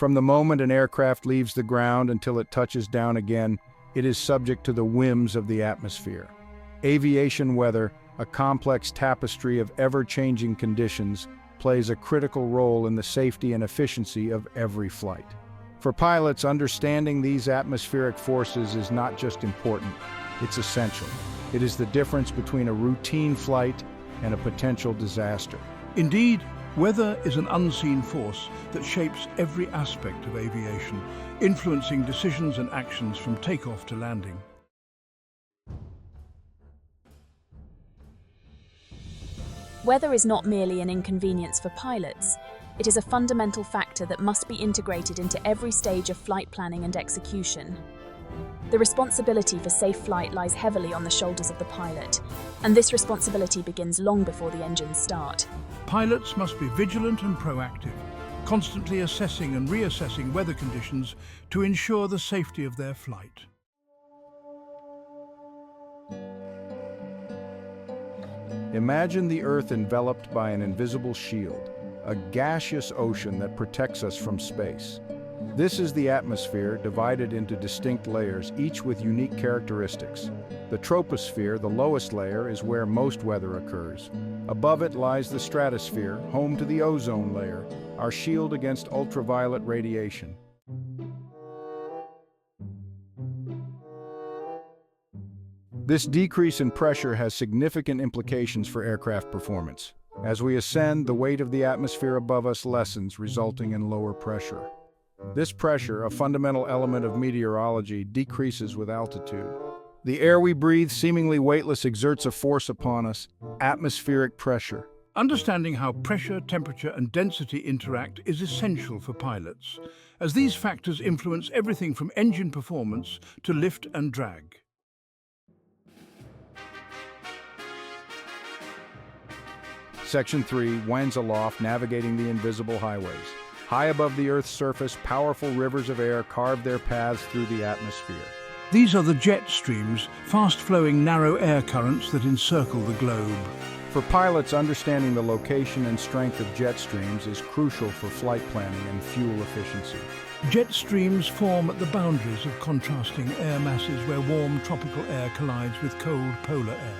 From the moment an aircraft leaves the ground until it touches down again, it is subject to the whims of the atmosphere. Aviation weather, a complex tapestry of ever-changing conditions, plays a critical role in the safety and efficiency of every flight. For pilots, understanding these atmospheric forces is not just important, it's essential. It is the difference between a routine flight and a potential disaster. Indeed, weather is an unseen force that shapes every aspect of aviation, influencing decisions and actions from takeoff to landing. Weather is not merely an inconvenience for pilots. It is a fundamental factor that must be integrated into every stage of flight planning and execution. The responsibility for safe flight lies heavily on the shoulders of the pilot, and this responsibility begins long before the engines start. Pilots must be vigilant and proactive, constantly assessing and reassessing weather conditions to ensure the safety of their flight. Imagine the Earth enveloped by an invisible shield, a gaseous ocean that protects us from space. This is the atmosphere, divided into distinct layers, each with unique characteristics. The troposphere, the lowest layer, is where most weather occurs. Above it lies the stratosphere, home to the ozone layer, our shield against ultraviolet radiation. This decrease in pressure has significant implications for aircraft performance. As we ascend, the weight of the atmosphere above us lessens, resulting in lower pressure. This pressure, a fundamental element of meteorology, decreases with altitude. The air we breathe, seemingly weightless, exerts a force upon us, atmospheric pressure. Understanding how pressure, temperature, and density interact is essential for pilots, as these factors influence everything from engine performance to lift and drag. Section 3 winds aloft, navigating the invisible highways. High above the Earth's surface, powerful rivers of air carve their paths through the atmosphere. These are the jet streams, fast-flowing narrow air currents that encircle the globe. For pilots, understanding the location and strength of jet streams is crucial for flight planning and fuel efficiency. Jet streams form at the boundaries of contrasting air masses where warm tropical air collides with cold polar air.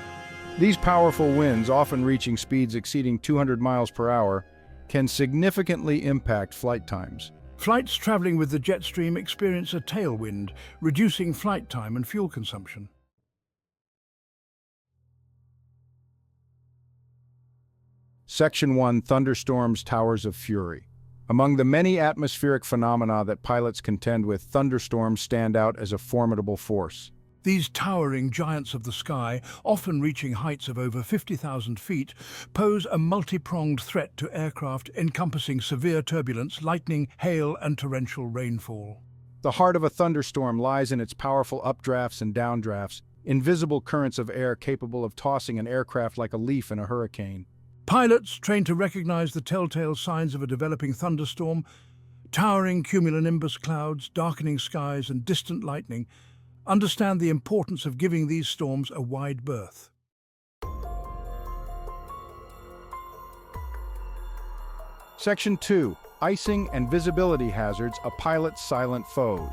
These powerful winds, often reaching speeds exceeding 200 miles per hour, can significantly impact flight times. Flights traveling with the jet stream experience a tailwind, reducing flight time and fuel consumption. Section 1 Thunderstorms, Towers of Fury. Among the many atmospheric phenomena that pilots contend with, thunderstorms stand out as a formidable force. These towering giants of the sky, often reaching heights of over 50,000 feet, pose a multi-pronged threat to aircraft encompassing severe turbulence, lightning, hail, and torrential rainfall. The heart of a thunderstorm lies in its powerful updrafts and downdrafts, invisible currents of air capable of tossing an aircraft like a leaf in a hurricane. Pilots, trained to recognize the telltale signs of a developing thunderstorm, towering cumulonimbus clouds, darkening skies, and distant lightning, understand the importance of giving these storms a wide berth. Section 2. Icing and visibility hazards, a pilot's silent foes.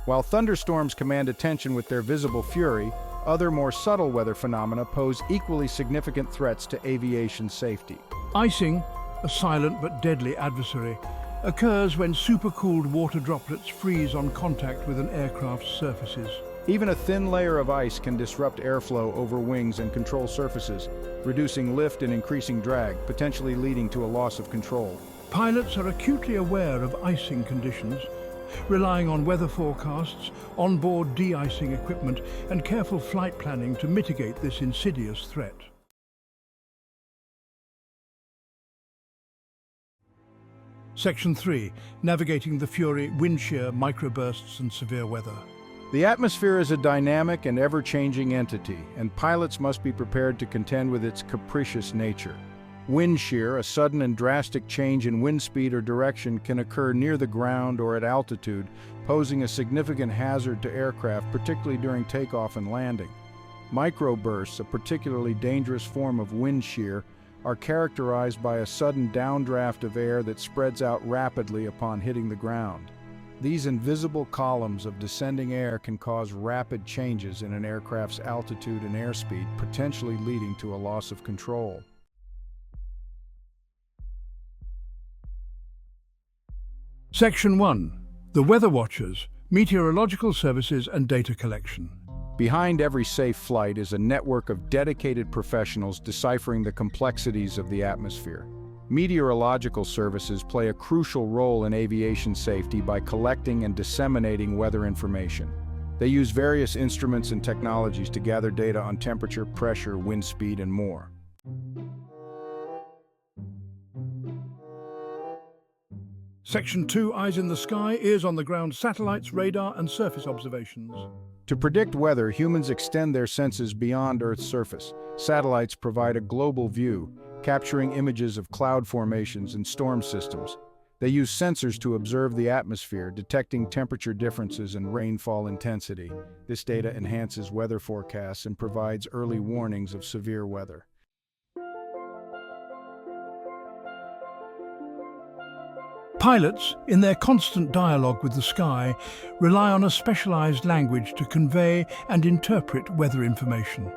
While thunderstorms command attention with their visible fury, other more subtle weather phenomena pose equally significant threats to aviation safety. Icing, a silent but deadly adversary, occurs when supercooled water droplets freeze on contact with an aircraft's surfaces. Even a thin layer of ice can disrupt airflow over wings and control surfaces, reducing lift and increasing drag, potentially leading to a loss of control. Pilots are acutely aware of icing conditions, relying on weather forecasts, onboard de-icing equipment, and careful flight planning to mitigate this insidious threat. Section 3. Navigating the fury, wind shear, microbursts, and severe weather. The atmosphere is a dynamic and ever-changing entity, and pilots must be prepared to contend with its capricious nature. Wind shear, a sudden and drastic change in wind speed or direction, can occur near the ground or at altitude, posing a significant hazard to aircraft, particularly during takeoff and landing. Microbursts, a particularly dangerous form of wind shear, are characterized by a sudden downdraft of air that spreads out rapidly upon hitting the ground. These invisible columns of descending air can cause rapid changes in an aircraft's altitude and airspeed, potentially leading to a loss of control. Section 1. The Weather Watchers, Meteorological Services and Data Collection. Behind every safe flight is a network of dedicated professionals deciphering the complexities of the atmosphere. Meteorological services play a crucial role in aviation safety by collecting and disseminating weather information. They use various instruments and technologies to gather data on temperature, pressure, wind speed, and more. Section 2. Eyes in the sky, ears on the ground, satellites, radar and surface observations. To predict weather, humans extend their senses beyond Earth's surface. Satellites provide a global view, capturing images of cloud formations and storm systems. They use sensors to observe the atmosphere, detecting temperature differences and rainfall intensity. This data enhances weather forecasts and provides early warnings of severe weather. Pilots, in their constant dialogue with the sky, rely on a specialized language to convey and interpret weather information.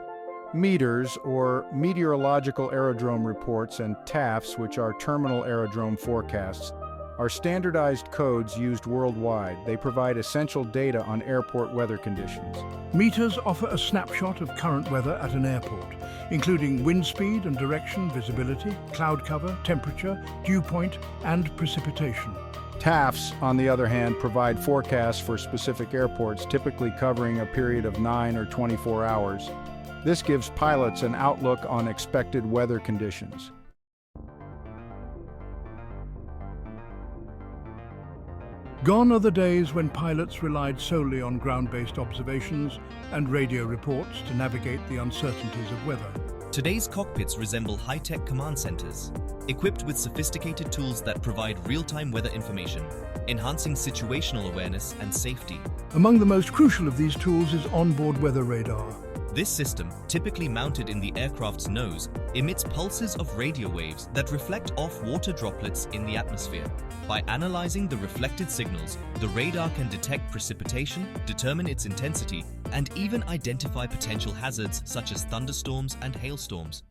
METRs, or Meteorological Aerodrome Reports, and TAFs, which are Terminal Aerodrome Forecasts, are standardized codes used worldwide. They provide essential data on airport weather conditions. Meters offer a snapshot of current weather at an airport, including wind speed and direction, visibility, cloud cover, temperature, dew point, and precipitation. TAFs, on the other hand, provide forecasts for specific airports, typically covering a period of 9 or 24 hours. This gives pilots an outlook on expected weather conditions. Gone are the days when pilots relied solely on ground-based observations and radio reports to navigate the uncertainties of weather. Today's cockpits resemble high-tech command centers, equipped with sophisticated tools that provide real-time weather information, enhancing situational awareness and safety. Among the most crucial of these tools is onboard weather radar. This system, typically mounted in the aircraft's nose, emits pulses of radio waves that reflect off water droplets in the atmosphere. By analyzing the reflected signals, the radar can detect precipitation, determine its intensity, and even identify potential hazards such as thunderstorms and hailstorms.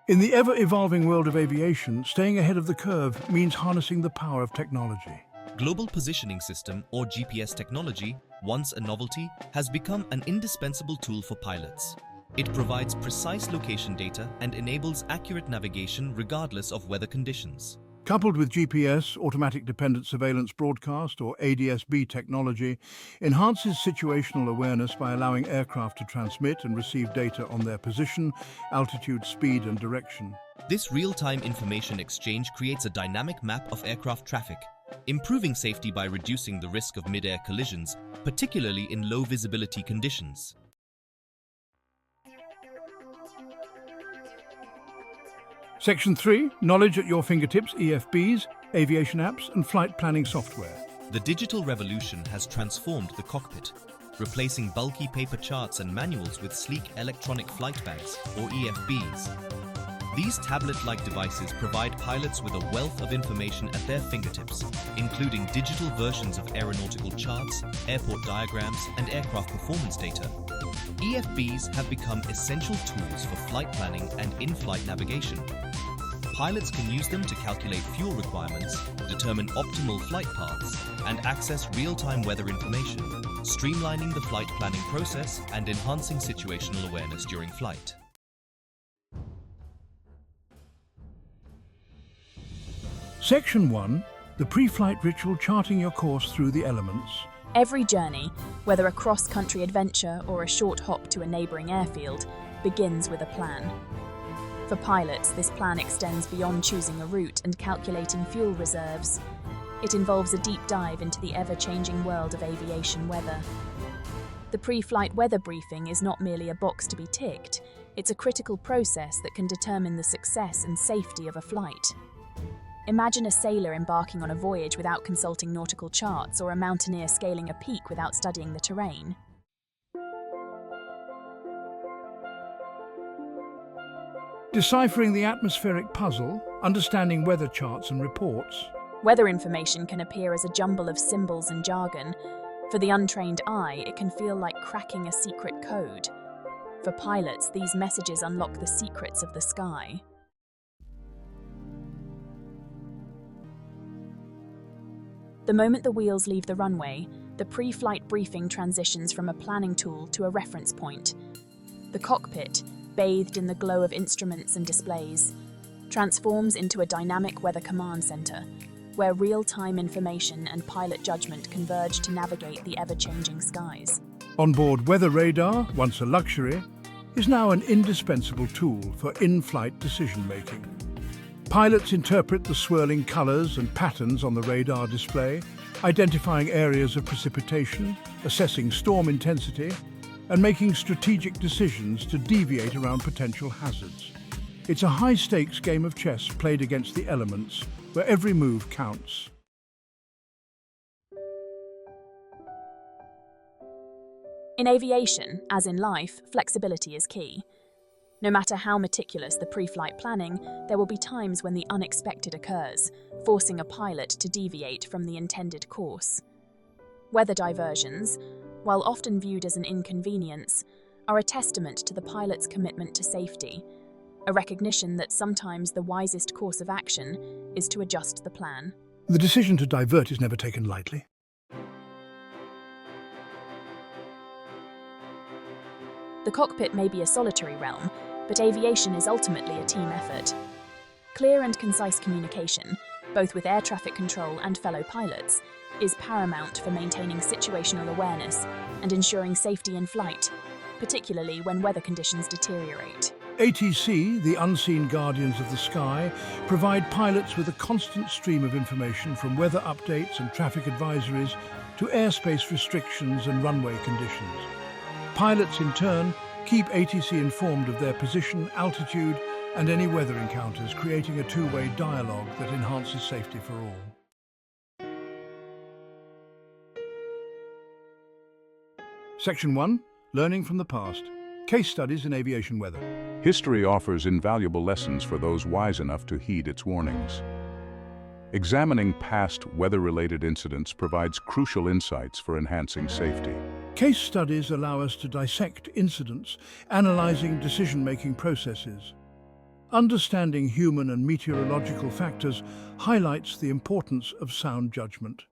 In the ever-evolving world of aviation, staying ahead of the curve means harnessing the power of technology. Global Positioning System, or GPS technology, once a novelty, has become an indispensable tool for pilots. It provides precise location data and enables accurate navigation regardless of weather conditions. Coupled with GPS, Automatic Dependent Surveillance Broadcast, or ADS-B technology, enhances situational awareness by allowing aircraft to transmit and receive data on their position, altitude, speed, and direction. This real-time information exchange creates a dynamic map of aircraft traffic, improving safety by reducing the risk of mid-air collisions, particularly in low visibility conditions. Section 3. Knowledge at your fingertips, EFBs, aviation apps, and flight planning software. The digital revolution has transformed the cockpit, replacing bulky paper charts and manuals with sleek electronic flight bags, or EFBs. These tablet-like devices provide pilots with a wealth of information at their fingertips, including digital versions of aeronautical charts, airport diagrams, and aircraft performance data. EFBs have become essential tools for flight planning and in-flight navigation. Pilots can use them to calculate fuel requirements, determine optimal flight paths, and access real-time weather information, streamlining the flight planning process and enhancing situational awareness during flight. Section 1. The pre-flight ritual, charting your course through the elements. Every journey, whether a cross-country adventure or a short hop to a neighbouring airfield, begins with a plan. For pilots, this plan extends beyond choosing a route and calculating fuel reserves. It involves a deep dive into the ever-changing world of aviation weather. The pre-flight weather briefing is not merely a box to be ticked, it's a critical process that can determine the success and safety of a flight. Imagine a sailor embarking on a voyage without consulting nautical charts, or a mountaineer scaling a peak without studying the terrain. Deciphering the atmospheric puzzle, understanding weather charts and reports. Weather information can appear as a jumble of symbols and jargon. For the untrained eye, it can feel like cracking a secret code. For pilots, these messages unlock the secrets of the sky. The moment the wheels leave the runway, the pre-flight briefing transitions from a planning tool to a reference point. The cockpit, bathed in the glow of instruments and displays, transforms into a dynamic weather command center, where real-time information and pilot judgment converge to navigate the ever-changing skies. Onboard weather radar, once a luxury, is now an indispensable tool for in-flight decision-making. Pilots interpret the swirling colors and patterns on the radar display, identifying areas of precipitation, assessing storm intensity, and making strategic decisions to deviate around potential hazards. It's a high-stakes game of chess played against the elements, where every move counts. In aviation, as in life, flexibility is key. No matter how meticulous the pre-flight planning, there will be times when the unexpected occurs, forcing a pilot to deviate from the intended course. Weather diversions, while often viewed as an inconvenience, are a testament to the pilot's commitment to safety, a recognition that sometimes the wisest course of action is to adjust the plan. The decision to divert is never taken lightly. The cockpit may be a solitary realm, but aviation is ultimately a team effort. Clear and concise communication, both with air traffic control and fellow pilots, is paramount for maintaining situational awareness and ensuring safety in flight, particularly when weather conditions deteriorate. ATC, the unseen guardians of the sky, provide pilots with a constant stream of information from weather updates and traffic advisories to airspace restrictions and runway conditions. Pilots, in turn, keep ATC informed of their position, altitude, and any weather encounters, creating a two-way dialogue that enhances safety for all. Section 1. Learning from the past. Case studies in aviation weather. History offers invaluable lessons for those wise enough to heed its warnings. Examining past weather-related incidents provides crucial insights for enhancing safety. Case studies allow us to dissect incidents, analyzing decision-making processes. Understanding human and meteorological factors highlights the importance of sound judgment.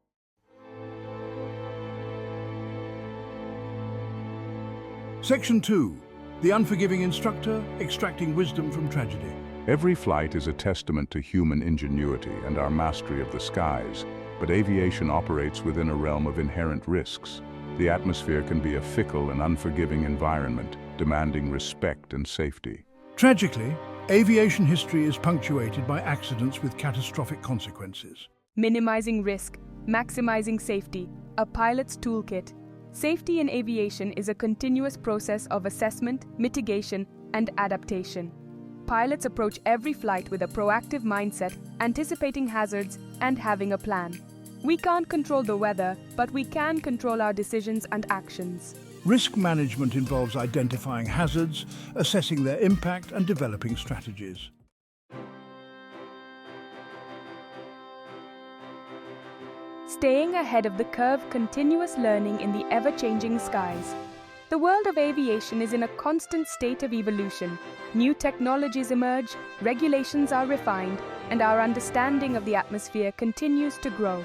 Section 2. The unforgiving instructor, extracting wisdom from tragedy. Every flight is a testament to human ingenuity and our mastery of the skies, but aviation operates within a realm of inherent risks. The atmosphere can be a fickle and unforgiving environment, demanding respect and safety. Tragically, aviation history is punctuated by accidents with catastrophic consequences. Minimizing risk, maximizing safety, a pilot's toolkit. Safety in aviation is a continuous process of assessment, mitigation, and adaptation. Pilots approach every flight with a proactive mindset, anticipating hazards and having a plan. We can't control the weather, but we can control our decisions and actions. Risk management involves identifying hazards, assessing their impact, and developing strategies. Staying ahead of the curve, continuous learning in the ever-changing skies. The world of aviation is in a constant state of evolution. New technologies emerge, regulations are refined, and our understanding of the atmosphere continues to grow.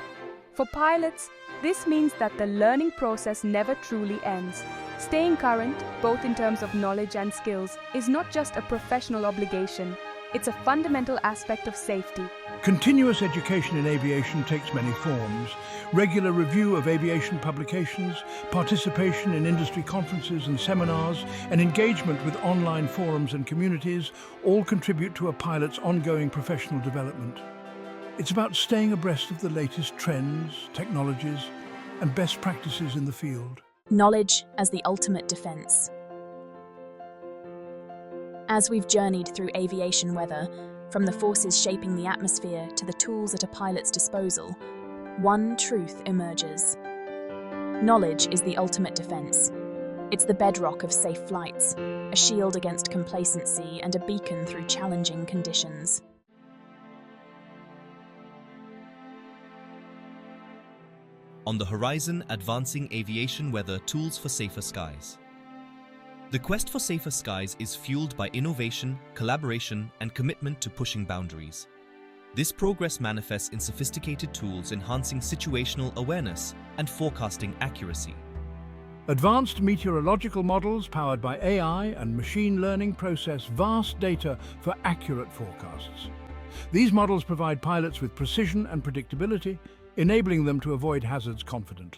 For pilots, this means that the learning process never truly ends. Staying current, both in terms of knowledge and skills, is not just a professional obligation. It's a fundamental aspect of safety. Continuous education in aviation takes many forms. Regular review of aviation publications, participation in industry conferences and seminars, and engagement with online forums and communities all contribute to a pilot's ongoing professional development. It's about staying abreast of the latest trends, technologies, and best practices in the field. Knowledge as the ultimate defense. As we've journeyed through aviation weather, from the forces shaping the atmosphere to the tools at a pilot's disposal, one truth emerges. Knowledge is the ultimate defense. It's the bedrock of safe flights, a shield against complacency and a beacon through challenging conditions. On the horizon, advancing aviation weather tools for safer skies. The quest for safer skies is fueled by innovation, collaboration, and commitment to pushing boundaries. This progress manifests in sophisticated tools enhancing situational awareness and forecasting accuracy. Advanced meteorological models powered by AI and machine learning process vast data for accurate forecasts. These models provide pilots with precision and predictability, enabling them to avoid hazards confidently.